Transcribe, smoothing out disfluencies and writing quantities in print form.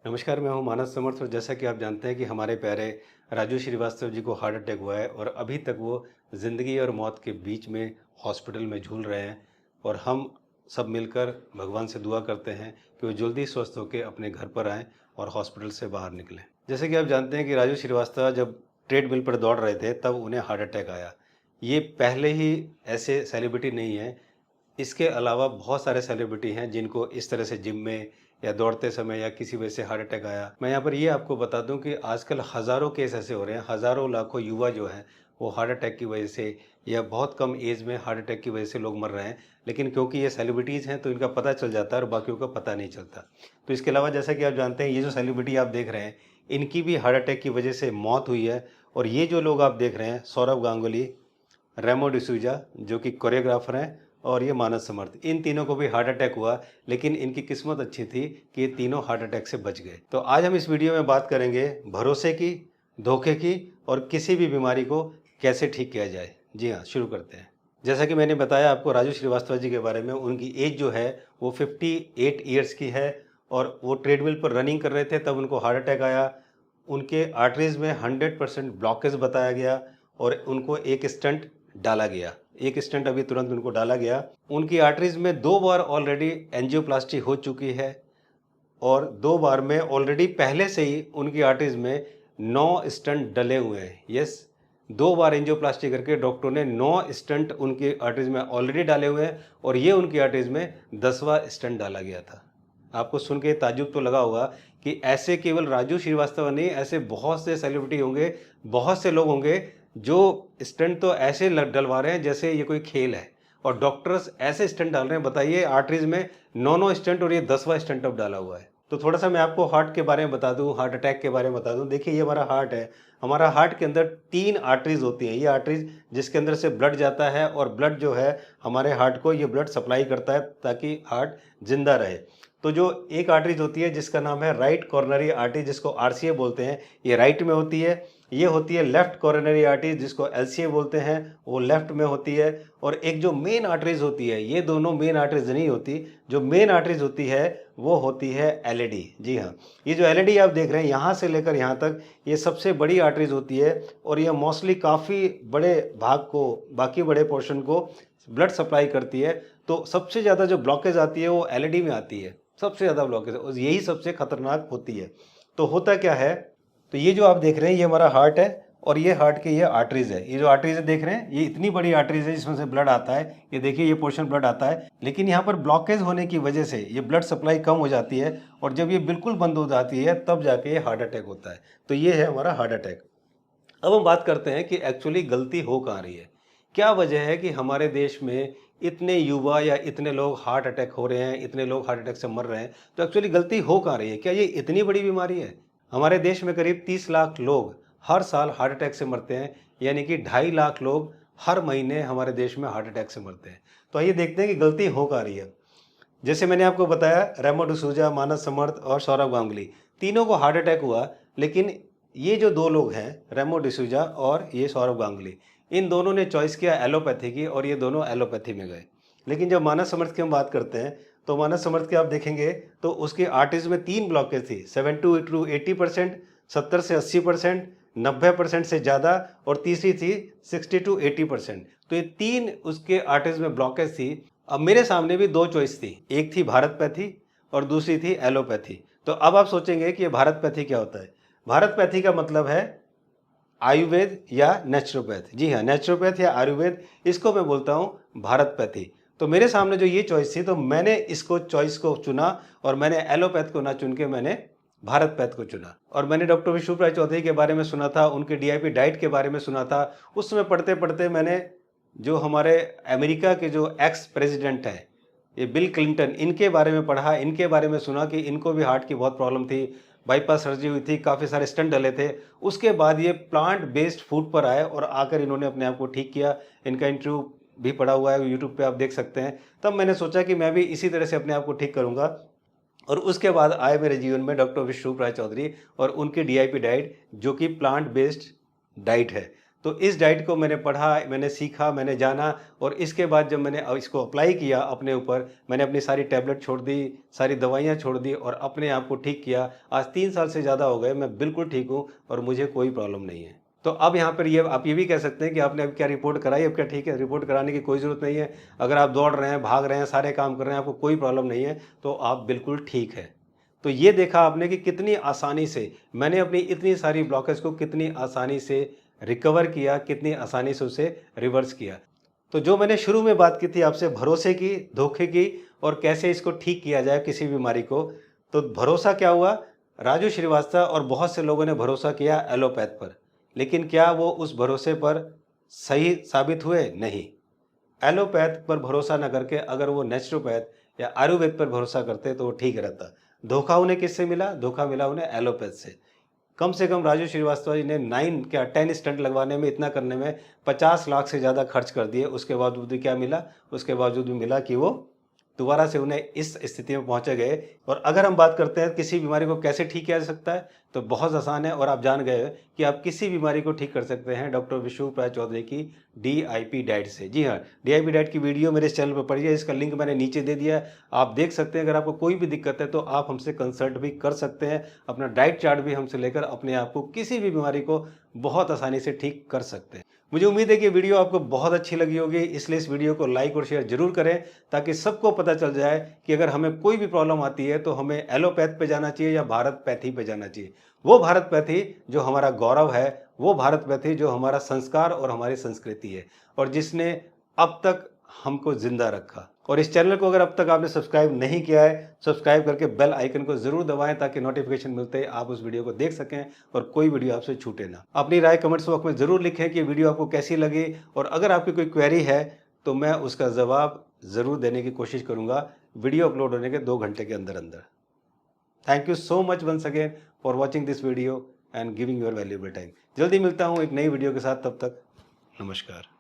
नमस्कार, मैं हूं मानस समर्थ और जैसा कि आप जानते हैं कि हमारे प्यारे राजू श्रीवास्तव जी को हार्ट अटैक हुआ है और अभी तक वो ज़िंदगी और मौत के बीच में हॉस्पिटल में झूल रहे हैं। और हम सब मिलकर भगवान से दुआ करते हैं कि वो जल्दी स्वस्थ होकर अपने घर पर आएँ और हॉस्पिटल से बाहर निकलें। जैसे कि आप जानते हैं कि राजू श्रीवास्तव जब ट्रेडमिल पर दौड़ रहे थे तब उन्हें हार्ट अटैक आया। ये पहले ही ऐसे सेलिब्रिटी नहीं है। इसके अलावा बहुत सारे सेलिब्रिटी हैं जिनको इस तरह से जिम में या दौड़ते समय या किसी वजह से हार्ट अटैक आया। मैं यहाँ पर ये आपको बता दूं कि आजकल हज़ारों केस ऐसे हो रहे हैं, हज़ारों लाखों युवा जो हैं वो हार्ट अटैक की वजह से या बहुत कम एज में हार्ट अटैक की वजह से लोग मर रहे हैं। लेकिन क्योंकि ये सेलिब्रिटीज़ हैं तो इनका पता चल जाता है और बाकियों का पता नहीं चलता। तो इसके अलावा जैसा कि आप जानते हैं ये जो सेलिब्रिटी आप देख रहे हैं इनकी भी हार्ट अटैक की वजह से मौत हुई है। और ये जो लोग आप देख रहे हैं सौरव गांगुली, रेमो डिसूजा जो कि कोरियोग्राफर हैं और ये मानस समर्थ, इन तीनों को भी हार्ट अटैक हुआ। लेकिन इनकी किस्मत अच्छी थी कि ये तीनों हार्ट अटैक से बच गए। तो आज हम इस वीडियो में बात करेंगे भरोसे की, धोखे की और किसी भी बीमारी को कैसे ठीक किया जाए। जी हाँ, शुरू करते हैं। जैसा कि मैंने बताया आपको राजू श्रीवास्तव जी के बारे में, उनकी एज जो है वो 58 ईयर्स की है और वो ट्रेडमिल पर रनिंग कर रहे थे तब उनको हार्ट अटैक आया। उनके आर्टरीज में 100% ब्लॉकेज बताया गया और उनको एक स्टंट डाला गया। एक स्टंट अभी तुरंत उनको डाला गया। उनकी आर्टरीज में 2 बार ऑलरेडी एंजियोप्लास्टी हो चुकी है और 2 बार में ऑलरेडी पहले से ही उनकी आर्टरीज में 9 स्टंट डले हुए हैं। यस, 2 बार एंजियोप्लास्टी करके डॉक्टरों ने 9 स्टंट उनकी आर्टरीज में ऑलरेडी डाले हुए हैं और ये उनकी आर्टरीज में 10वां स्टंट डाला गया था। आपको सुन के ताज्जुब तो लगा होगा कि ऐसे केवल राजू श्रीवास्तव नहीं, ऐसे बहुत से सेलिब्रिटी होंगे, बहुत से लोग होंगे जो स्टंट तो ऐसे डलवा रहे हैं जैसे ये कोई खेल है और डॉक्टर्स ऐसे स्टंट डाल रहे हैं। बताइए, आर्टरीज में 9 स्टंट और ये 10वां स्टंट अब डाला हुआ है। तो थोड़ा सा मैं आपको हार्ट के बारे में बता दूं, हार्ट अटैक के बारे में बता दूं। देखिए, ये हमारा हार्ट है। हमारा हार्ट के अंदर 3 आर्टरीज होती हैं। ये आर्टरीज जिसके अंदर से ब्लड जाता है और ब्लड जो है हमारे हार्ट को ये ब्लड सप्लाई करता है ताकि हार्ट जिंदा रहे। तो जो एक आर्टरीज होती है जिसका नाम है राइट कॉर्नरी आर्टरी, जिसको आरसीए बोलते हैं, ये राइट में होती है। ये होती है लेफ्ट कॉर्नरी आर्टरी, जिसको एलसीए बोलते हैं, वो लेफ्ट में होती है। और एक जो मेन आर्टरीज होती है, ये दोनों मेन आर्टरीज नहीं होती। जो मेन आर्टरीज होती है वो होती है एलएडी। जी हाँ, ये जो एलएडी आप देख रहे हैं यहाँ से लेकर यहाँ तक, ये सबसे बड़ी आर्टरीज होती है और ये मोस्टली काफ़ी बड़े भाग को, बाकी बड़े पोर्शन को ब्लड सप्लाई करती है। तो सबसे ज़्यादा जो ब्लॉकेज आती है वो एलईडी में आती है। सबसे ज़्यादा ब्लॉकेज और यही सबसे खतरनाक होती है। तो होता क्या है, तो ये जो आप देख रहे हैं ये हमारा हार्ट है और ये हार्ट के ये आर्टरीज है। ये जो आर्टरीज देख रहे हैं ये इतनी बड़ी आर्टरीज है जिसमें से ब्लड आता है। ये देखिए, ये पोर्शन ब्लड आता है, लेकिन यहाँ पर ब्लॉकेज होने की वजह से ये ब्लड सप्लाई कम हो जाती है और जब ये बिल्कुल बंद हो जाती है तब जाके ये हार्ट अटैक होता है। तो ये है हमारा हार्ट अटैक। अब हम बात करते हैं कि एक्चुअली गलती हो कहाँ रही है। क्या वजह है कि हमारे देश में इतने युवा या इतने लोग हार्ट अटैक हो रहे हैं, इतने लोग हार्ट अटैक से मर रहे हैं। तो एक्चुअली गलती हो कहाँ रही है? क्या ये इतनी बड़ी बीमारी है? हमारे देश में करीब 30 लाख लोग हर साल हार्ट अटैक से मरते हैं, यानी कि 2.5 लाख लोग हर महीने हमारे देश में हार्ट अटैक से मरते हैं। तो आइए देखते हैं कि गलती हो कहाँ रही है। जैसे मैंने आपको बताया, रेमो डिसूजा, मानस समर्थ और सौरव गांगुली, तीनों को हार्ट अटैक हुआ। लेकिन ये जो 2 लोग हैं, रेमो डिसूजा और ये सौरव गांगुली, इन दोनों ने चॉइस किया एलोपैथी की और ये दोनों एलोपैथी में गए। लेकिन जब मानस समर्थ की हम बात करते हैं तो मानस समर्थ की आप देखेंगे तो उसके आर्टरीज में 3 ब्लॉकेज थी, 70 to 80%, 70 से 80%, 90% से ज़्यादा और तीसरी थी 60 to 80%। तो ये 3 उसके आर्टरीज में ब्लॉकेज थी। अब मेरे सामने भी 2 चॉइस थी, एक थी भारत पैथी और दूसरी थी एलोपैथी। तो अब आप सोचेंगे कि ये भारत पैथी क्या होता है? भारत पैथी का मतलब है आयुर्वेद या नेचुरोपैथ। जी हाँ, नेचुरोपैथ या आयुर्वेद, इसको मैं बोलता हूँ भारत पैथी। तो मेरे सामने जो ये चॉइस थी तो मैंने इसको चॉइस को चुना और मैंने एलोपैथ को ना चुन के मैंने भारत पैथ को चुना। और मैंने डॉक्टर विशु राय चौधरी के बारे में सुना था, उनके डीआईपी डाइट के बारे में सुना था। उस समय पढ़ते पढ़ते मैंने जो हमारे अमेरिका के जो एक्स प्रेसिडेंट हैं, ये बिल क्लिंटन, इनके बारे में पढ़ा, इनके बारे में सुना कि इनको भी हार्ट की बहुत प्रॉब्लम थी, बाईपास सर्जरी हुई थी, काफ़ी सारे स्टंट डले थे। उसके बाद ये प्लांट बेस्ड फूड पर आए और आकर इन्होंने अपने आप को ठीक किया। इनका इंटरव्यू भी पड़ा हुआ है, यूट्यूब पे आप देख सकते हैं। तब मैंने सोचा कि मैं भी इसी तरह से अपने आप को ठीक करूंगा। और उसके बाद आए मेरे जीवन में डॉक्टर विश्व राय चौधरी और उनकी डीआईपी डाइट, जो कि प्लांट बेस्ड डाइट है। तो इस डाइट को मैंने पढ़ा, मैंने सीखा, मैंने जाना और इसके बाद जब मैंने इसको अप्लाई किया अपने ऊपर, मैंने अपनी सारी टैबलेट छोड़ दी, सारी दवाइयाँ छोड़ दी और अपने आप को ठीक किया। आज 3 साल से ज़्यादा हो गए, मैं बिल्कुल ठीक हूँ और मुझे कोई प्रॉब्लम नहीं है। तो अब यहाँ पर ये आप ये भी कह सकते हैं कि आपने अब क्या रिपोर्ट कराई, अब क्या ठीक है? रिपोर्ट कराने की कोई ज़रूरत नहीं है। अगर आप दौड़ रहे हैं, भाग रहे हैं, सारे काम कर रहे हैं, आपको कोई प्रॉब्लम नहीं है, तो आप बिल्कुल ठीक है। तो ये देखा आपने कि कितनी आसानी से मैंने अपनी इतनी सारी ब्लॉकेज को कितनी आसानी से रिकवर किया, कितनी आसानी से उसे रिवर्स किया। तो जो मैंने शुरू में बात की थी आपसे भरोसे की, धोखे की और कैसे इसको ठीक किया जाए किसी बीमारी को, तो भरोसा क्या हुआ? राजू श्रीवास्तव और बहुत से लोगों ने भरोसा किया एलोपैथ पर, लेकिन क्या वो उस भरोसे पर सही साबित हुए? नहीं। एलोपैथ पर भरोसा न करके अगर वो नेचुरोपैथ या आयुर्वेद पर भरोसा करते तो वो ठीक रहता। धोखा उन्हें किससे मिला? धोखा मिला उन्हें एलोपैथ से। कम से कम राजू श्रीवास्तव जी ने 10 स्टंट लगवाने में, इतना करने में 50 लाख से ज़्यादा खर्च कर दिए। उसके बावजूद भी क्या मिला? उसके बावजूद भी मिला कि वो दोबारा से उन्हें इस स्थिति में पहुंचे गए। और अगर हम बात करते हैं किसी बीमारी को कैसे ठीक किया जा सकता है, तो बहुत आसान है और आप जान गए कि आप किसी बीमारी को ठीक कर सकते हैं डॉक्टर विशु चौधरी की DIP डाइट से। जी हाँ, DIP डाइट की वीडियो मेरे इस चैनल पर पड़ी है, इसका लिंक मैंने नीचे दे दिया है, आप देख सकते हैं। अगर आपको कोई भी दिक्कत है तो आप हमसे कंसल्ट भी कर सकते हैं, अपना डाइट चार्ट भी हमसे लेकर अपने आप को किसी भी बीमारी को बहुत आसानी से ठीक कर सकते हैं। मुझे उम्मीद है कि वीडियो आपको बहुत अच्छी लगी होगी, इसलिए इस वीडियो को लाइक और शेयर जरूर करें ताकि सबको पता चल जाए कि अगर हमें कोई भी प्रॉब्लम आती है तो हमें एलोपैथ पे जाना चाहिए या भारत पैथी पे जाना चाहिए। वो भारत पैथी जो हमारा गौरव है, वो भारत पैथी जो हमारा संस्कार और हमारी संस्कृति है और जिसने अब तक हमको जिंदा रखा। और इस चैनल को अगर अब तक आपने सब्सक्राइब नहीं किया है, सब्सक्राइब करके बेल आइकन को जरूर दबाएं ताकि नोटिफिकेशन मिलते ही आप उस वीडियो को देख सकें और कोई वीडियो आपसे छूटे ना। अपनी राय कमेंट्स बॉक्स में जरूर लिखें कि वीडियो आपको कैसी लगी और अगर आपकी कोई क्वेरी है तो मैं उसका जवाब जरूर देने की कोशिश करूंगा वीडियो अपलोड होने के 2 घंटे के अंदर अंदर। Thank you so much once again for watching this video and giving your valuable time. जल्दी मिलता हूँ एक नई वीडियो के साथ, तब तक नमस्कार।